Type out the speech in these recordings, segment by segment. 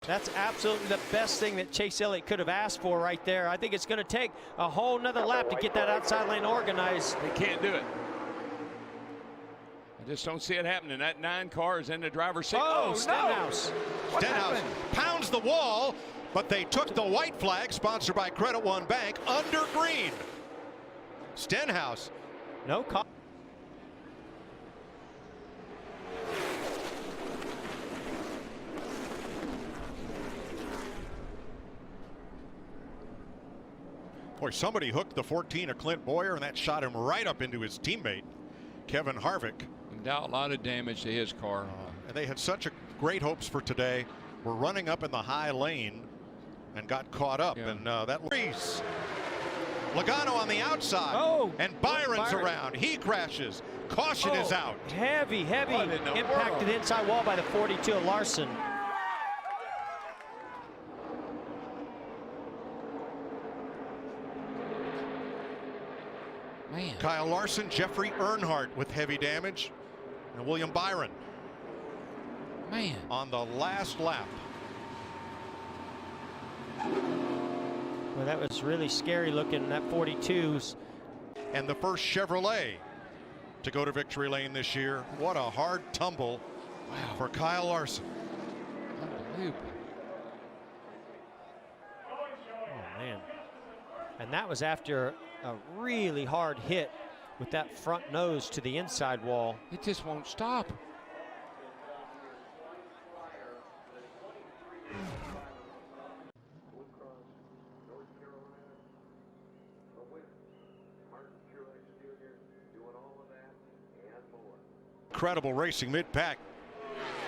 That's absolutely the best thing that Chase Elliott could have asked for right there. I think it's going to take a whole nother lap to get that outside lane organized. They can't do it. I just don't see it happening. That 9 car is in the driver's seat. Oh, Stenhouse. No. Stenhouse pounds the wall, but they took the white flag, sponsored by Credit One Bank, under green. Stenhouse. No call. Boy, somebody hooked the 14 of Clint Boyer, and that shot him right up into his teammate, Kevin Harvick. Dealt a lot of damage to his car. And they had such great hopes for today. We're running up in the high lane and got caught up. Yeah. And that race. Logano on the outside. Oh, and Byron's around. He crashes. Caution is out. Heavy impact to the inside wall by the 42 of Larson. Man. Kyle Larson, Jeffrey Earnhardt with heavy damage, and William Byron. Man. On the last lap. Well, that was really scary looking, that 42s. And the first Chevrolet to go to victory lane this year. What a hard tumble for Kyle Larson. Unbelievable. Oh, man. And that was after a really hard hit with that front nose to the inside wall. It just won't stop. Incredible racing mid-pack.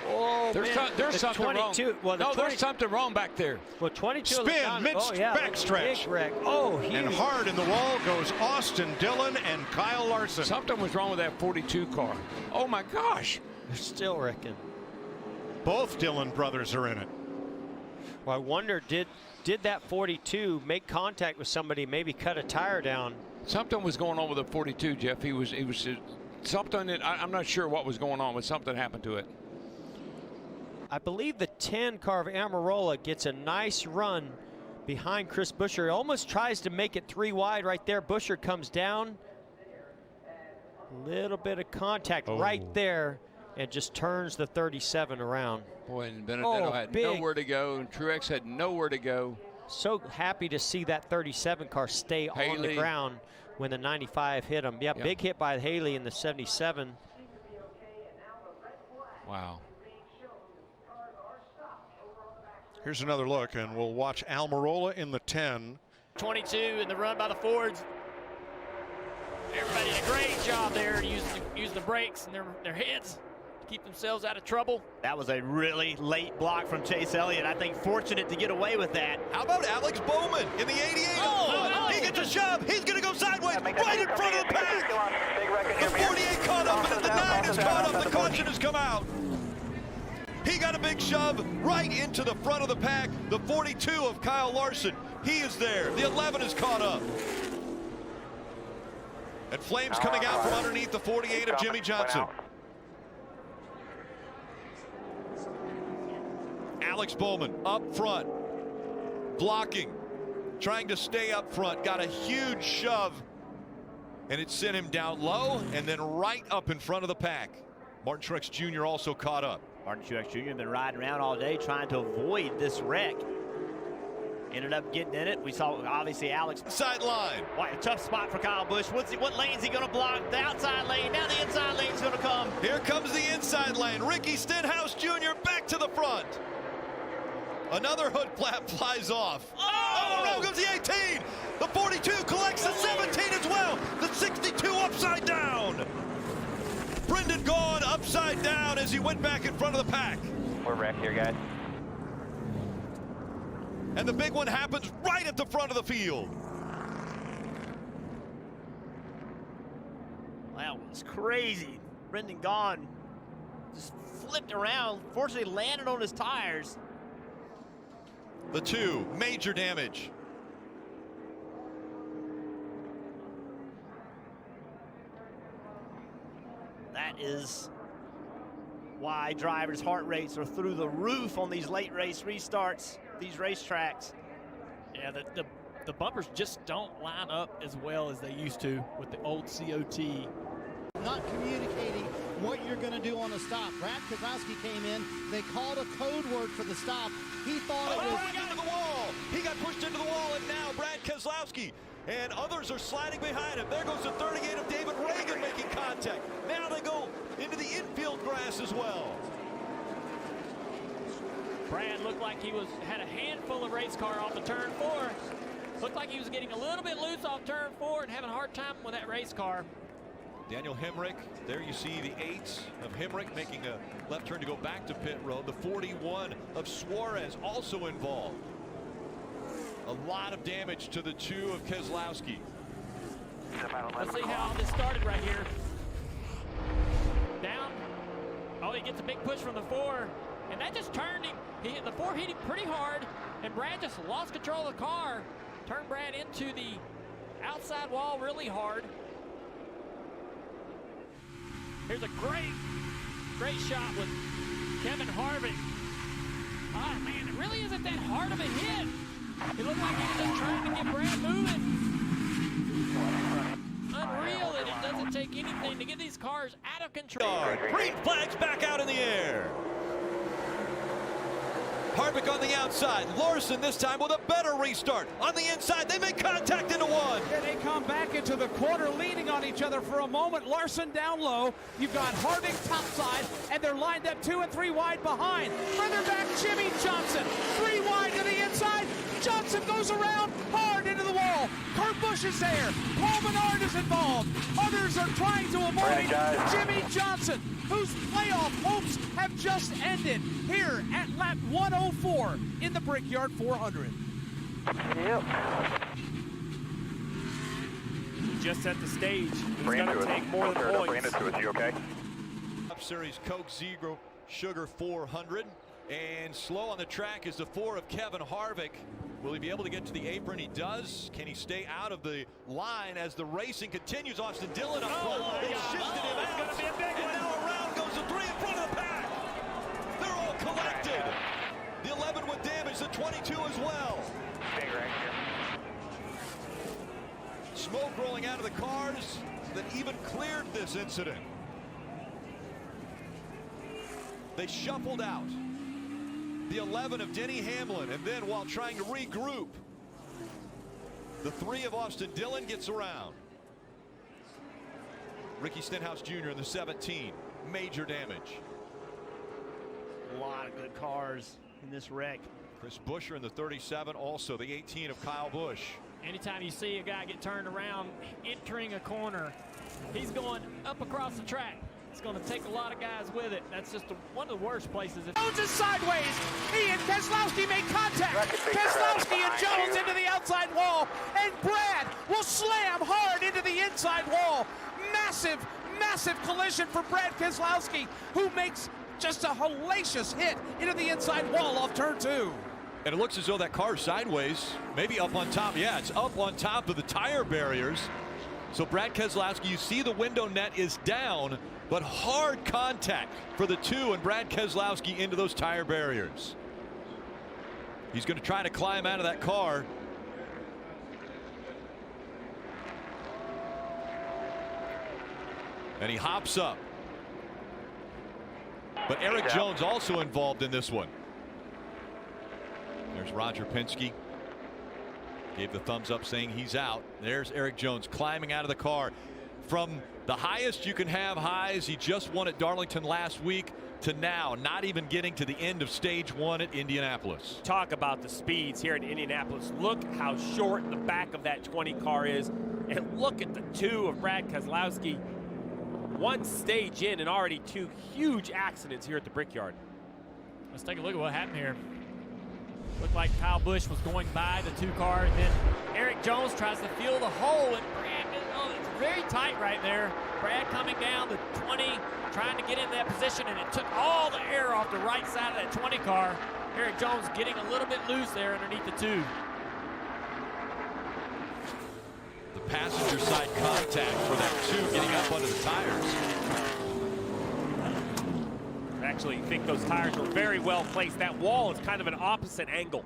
Oh, there's something wrong. Well, there's something wrong back there. Well, 22 spin mid-backstretch. Big wreck. Oh, huge. And hard in the wall goes Austin Dillon and Kyle Larson. Something was wrong with that 42 car. Oh my gosh. They're still wrecking. Both Dillon brothers are in it. Well, I wonder, did that 42 make contact with somebody, maybe cut a tire down? Something was going on with the 42, Jeff. He was something that I'm not sure what was going on, but something happened to it. I believe the 10 car of Amarola gets a nice run behind Chris Buescher. Almost tries to make it 3 wide right there. Buescher comes down. Little bit of contact right there and just turns the 37 around. Boy, and Benedetto had nowhere to go, and Truex had nowhere to go. So happy to see that 37 car stay on the ground when the 95 hit him. Yeah, big hit by Haley in the 77. Wow. Here's another look, and we'll watch Almirola in the 10. 22 in the run by the Fords. Everybody did a great job there using the brakes and their heads to keep themselves out of trouble. That was a really late block from Chase Elliott. I think fortunate to get away with that. How about Alex Bowman in the 88? He gets a shove. He's going to go sideways right in front of the pack. The 48 caught up, and the 9 is caught up. The caution has come out. He got a big shove right into the front of the pack. The 42 of Kyle Larson, he is there. The 11 is caught up. And flames coming out from underneath the 48 of Jimmy Johnson. Alex Bowman up front, blocking, trying to stay up front, got a huge shove, and it sent him down low and then right up in front of the pack. Martin Truex Jr. also caught up. Martin Truex Jr. been riding around all day trying to avoid this wreck. Ended up getting in it. We saw obviously Alex. Sideline. What a tough spot for Kyle Busch. What lane is he going to block? The outside lane. Now the inside lane is going to come. Here comes the inside lane. Ricky Stenhouse Jr. back to the front. Another hood flap flies off. Oh, around goes the 18. The 42 collects the 17 as well. The 62 upside down. Brendan Gaughan upside down as he went back in front of the pack. We're wrecked here, guys. And the big one happens right at the front of the field. That was crazy. Brendan Gaughan just flipped around, fortunately landed on his tires. The 2, major damage. That is why drivers' heart rates are through the roof on these late race restarts, these racetracks. Yeah, the bumpers just don't line up as well as they used to with the old COT. Not communicating what you're going to do on the stop. Brad Keselowski came in. They called a code word for the stop. He thought it was... into the wall. He got pushed into the wall, and now Brad Keselowski and others are sliding behind him. There goes the 38 of David Reagan making contact. Now they go into the infield grass as well. Brad looked like he had a handful of race car off of turn 4. Looked like he was getting a little bit loose off turn 4 and having a hard time with that race car. Daniel Hemrick, there you see the 8 of Hemrick making a left turn to go back to pit road. The 41 of Suarez also involved. A lot of damage to the 2 of Keselowski. Let's see how this started right here. Down. Oh, he gets a big push from the 4, and that just turned him. The 4 hit him pretty hard, and Brad just lost control of the car. Turned Brad into the outside wall really hard. Here's a great shot with Kevin Harvick. Oh man, it really isn't that hard of a hit. It looked like he was just trying to get Brad moving. Unreal that it doesn't take anything to get these cars out of control. Green flags back out in the air. Harvick on the outside. Larson this time with a better restart. On the inside, they make contact into one. Yeah, they come back into the corner leaning on each other for a moment. Larson down low. You've got Harvick topside, and they're lined up 2 and 3 wide behind. Further back, Jimmy Johnson. 3 wide to the inside. Johnson goes around hard into the wall. Kurt Busch is there. Paul Menard is involved. Others are trying to avoid Jimmy Johnson, whose playoff hopes have just ended here at lap 104 in the Brickyard 400. Yep. Just set the stage. It's going to take more than points. You okay? Cup Series Coke Zero Sugar 400. And slow on the track is the 4 of Kevin Harvick. Will he be able to get to the apron? He does. Can he stay out of the line as the racing continues? Austin Dillon up front. They shifted him out. And now around goes the 3 in front of the pack. They're all collected. The 11 with damage, the 22 as well. Smoke rolling out of the cars that even cleared this incident. They shuffled out. The 11 of Denny Hamlin, and then while trying to regroup, the 3 of Austin Dillon gets around. Ricky Stenhouse Jr. in the 17, major damage. A lot of good cars in this wreck. Chris Buescher in the 37, also the 18 of Kyle Busch. Anytime you see a guy get turned around entering a corner, he's going up across the track. It's going to take a lot of guys with it. That's just one of the worst places. Jones is sideways. He and Keselowski make contact. Keselowski and Jones into the outside wall. And Brad will slam hard into the inside wall. Massive, massive collision for Brad Keselowski, who makes just a hellacious hit into the inside wall off turn 2. And it looks as though that car is sideways, maybe up on top. Yeah, it's up on top of the tire barriers. So Brad Keselowski, you see the window net is down, but hard contact for the 2 and Brad Keselowski into those tire barriers. He's going to try to climb out of that car. And he hops up. But Eric Jones also involved in this one. There's Roger Penske. Gave the thumbs up saying he's out. There's Eric Jones climbing out of the car. From the highest you can have highs, he just won at Darlington last week, to now not even getting to the end of stage 1 at Indianapolis. Talk about the speeds here in Indianapolis. Look how short the back of that 20 car is. And look at the 2 of Brad Keselowski. One stage in and already 2 huge accidents here at the Brickyard. Let's take a look at what happened here. Looked like Kyle Busch was going by the 2 car, and then Eric Jones tries to fill the hole, and Brad, it's very tight right there. Brad coming down the 20, trying to get in that position, and it took all the air off the right side of that 20 car. Eric Jones getting a little bit loose there underneath the 2. The passenger side contact for that 2 getting up under the tires. That actually think those tires were very well placed. That wall is kind of an opposite angle.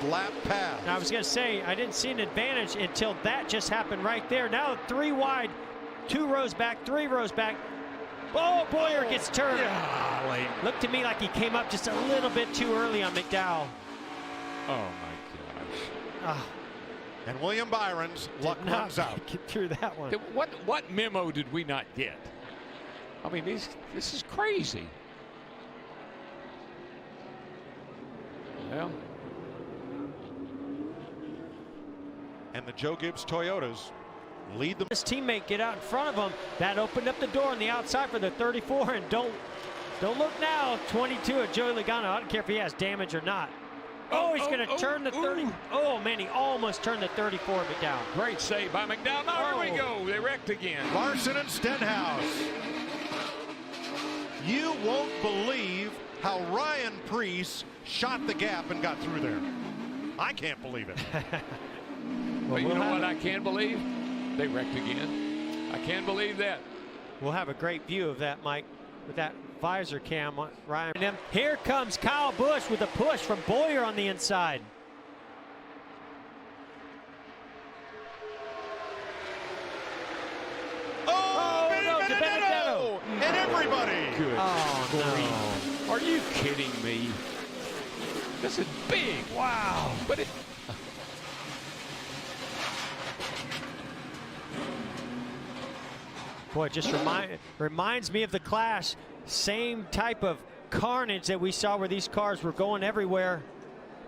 Lap pass. I was going to say, I didn't see an advantage until that just happened right there. Now 3 wide, 2 rows back, 3 rows back. Oh, Boyer gets turned. Golly. Looked to me like he came up just a little bit too early on McDowell. Oh my gosh. Ah, And William Byron's luck not runs out. get through that one. What memo did we not get? I mean, this is crazy. Well, And the Joe Gibbs Toyotas lead them. His teammate get out in front of him. That opened up the door on the outside for the 34. And don't look now. 22 of Joey Logano. I don't care if he has damage or not. Oh, he's going to turn the 30. Ooh. Oh, man, he almost turned the 34 McDowell. great save by McDowell. Now here we Oh. go. They wrecked again. Larson and Stenhouse. You won't believe how Ryan Preece shot the gap and got through there. I can't believe it. But you know what I can't believe? They wrecked again. I can't believe that. We'll have a great view of that, Mike, with that visor cam on Ryan. And here comes Kyle Busch with a push from Boyer on the inside. Oh, no, Benedetto! Benedetto. And everybody. Good. Oh, Are you kidding me? This is big. Wow. But it. Boy, it just reminds me of the Clash. Same type of carnage that we saw where these cars were going everywhere.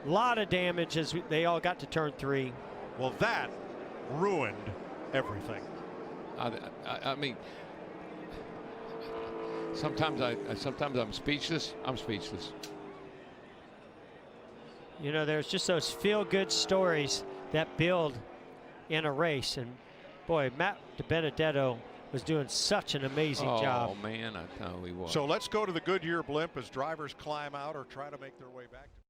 A lot of damage as they all got to turn 3. Well, that ruined everything. I mean, sometimes I'm speechless. I'm speechless. You know, there's just those feel-good stories that build in a race. And boy, Matt Benedetto was doing such an amazing job. Oh man, I know he was. So let's go to the Goodyear blimp as drivers climb out or try to make their way back.